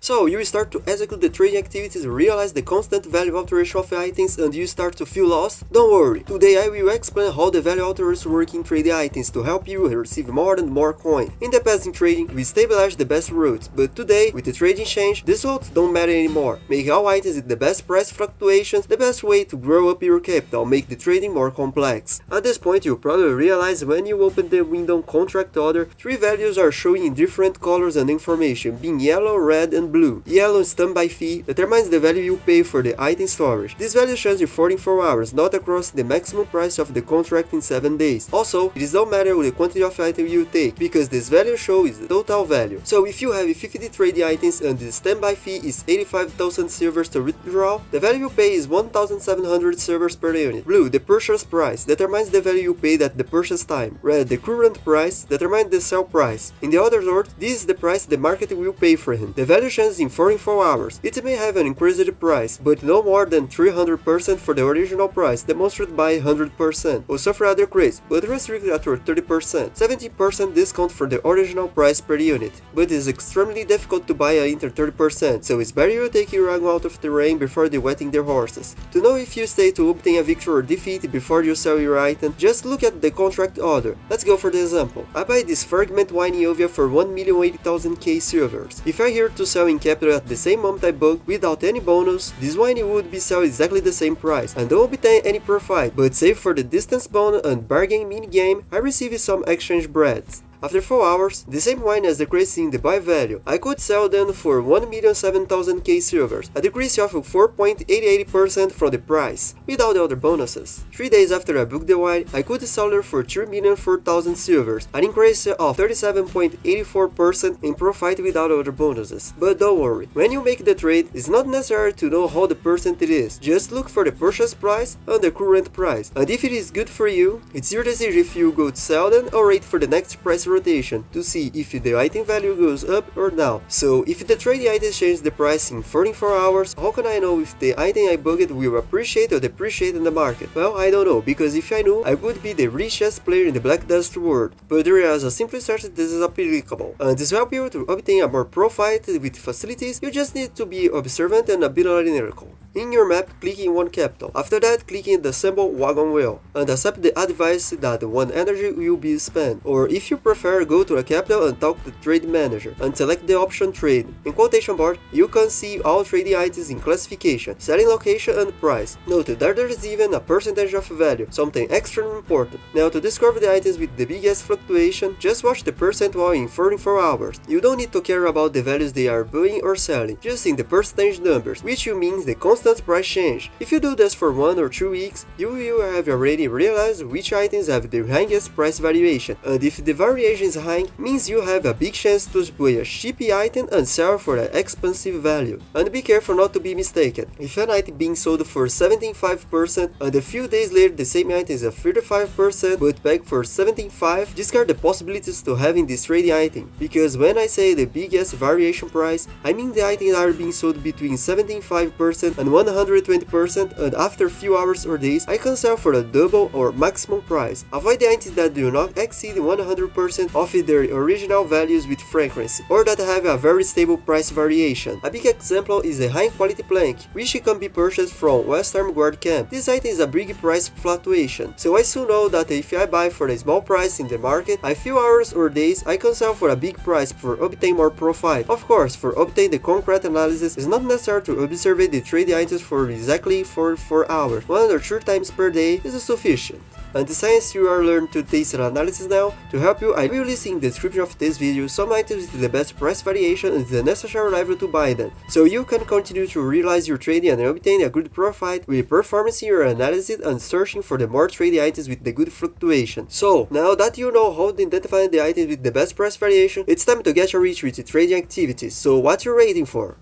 So you start to execute the trading activities, realize the constant value alteration of items, and you start to feel lost? Don't worry, today I will explain how the value alterers work in trading items to help you receive more and more coin. In the past in trading, we stabilized the best routes, but today, with the trading change, these routes don't matter anymore. Make all items with the best price fluctuations the best way to grow up your capital, make the trading more complex. At this point, you'll probably realize when you open the window contract order, three values are showing in different colors and information, being yellow, red, and blue. Yellow standby fee determines the value you pay for the item storage. This value changes in 44 hours, not across the maximum price of the contract in 7 days. Also, it doesn't matter the quantity of item you take, because this value shows the total value. So if you have 50 trading items and the standby fee is 85,000 silvers to withdraw, the value you pay is 1,700 silvers per unit. Blue, the purchase price, determines the value you paid at the purchase time. Red, the current price, determines the sell price. In the other words, this is the price the market will pay for him. The value changes in 44 hours. It may have an increased price, but no more than 300% for the original price, demonstrated by 100%. Will suffer a decrease, but restricted at 30%. 70% discount for the original price per unit, but it is extremely difficult to buy under 30%, so it's better you take your wagon out of the rain before the wetting their horses. To know if you stay to obtain a victory or defeat before you sell your item, just look at the contract order. Let's go for the example. I buy this Fragrant wine in Olvia for 1,080,000 silvers. If I here to sell in Keplan at the same moment I bought without any bonus, this wine would be sold exactly the same price and don't obtain any profit, but save for the distance bonus and bargain mini game, I receive some exchange breads. After 4 hours, the same wine has decreased in the buy value. I could sell them for 1,007,000 silvers, a decrease of 4.88% from the price, without the other bonuses. 3 days after I booked the wine, I could sell her for 3,004,000 silvers, an increase of 37.84% in profit without other bonuses. But don't worry, when you make the trade, it's not necessary to know how the percent it is. Just look for the purchase price and the current price, and if it is good for you, it's your decision if you go to sell them or wait for the next price rotation to see if the item value goes up or down. So if the trading item changes the price in 44 hours, how can I know if the item I booked will appreciate or depreciate in the market? Well, I don't know, because if I knew, I would be the richest player in the black dust world. But there is a simple strategy this is applicable, and this will help you to obtain a more profit with facilities. You just need to be observant and a bit analytical. In your map, click in one capital. After that, click in the symbol wagon wheel and accept the advice that one energy will be spent. Or if you prefer, go to a capital and talk to the trade manager and select the option trade. In quotation board, you can see all trading items in classification, selling location and price. Note that there is even a percentage of value, something extremely important. Now to discover the items with the biggest fluctuation, just watch the percentile in 44 hours. You don't need to care about the values they are buying or selling, just in the percentage numbers, which means the constant price change. If you do this for 1 or 2 weeks, you will have already realized which items have the highest price variation, and if the variation is high, means you have a big chance to buy a cheap item and sell for an expensive value. And be careful not to be mistaken. If an item being sold for 75% and a few days later the same item is at 35% but back for 75%, discard the possibilities to having this trading item, because when I say the biggest variation price, I mean the items are being sold between 75% and 120%, and after a few hours or days I can sell for a double or maximum price. Avoid the items that do not exceed 100% of their original values with frequency, or that have a very stable price variation. A big example is a high quality plank, which can be purchased from Western Guard Camp. This item is a big price fluctuation, so I soon know that if I buy for a small price in the market, a few hours or days I can sell for a big price for obtain more profit. Of course, for obtain the concrete analysis, it's not necessary to observe the trade items for exactly 4 hours. 1 or 2 times per day is sufficient. And the science you are learning to taste and analysis now. To help you, I will list in the description of this video some items with the best price variation and the necessary level to buy them, so you can continue to realize your trading and obtain a good profit with performance in your analysis and searching for the more trading items with the good fluctuation. So, now that you know how to identify the items with the best price variation, it's time to get rich with the trading activities. So what you're waiting for?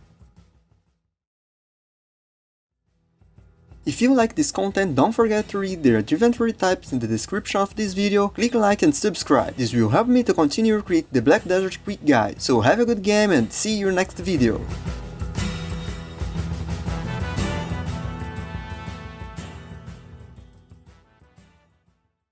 If you like this content, don't forget to read the inventory types in the description of this video, click like and subscribe. This will help me to continue to create the Black Desert Quick Guide. So have a good game and see you next video.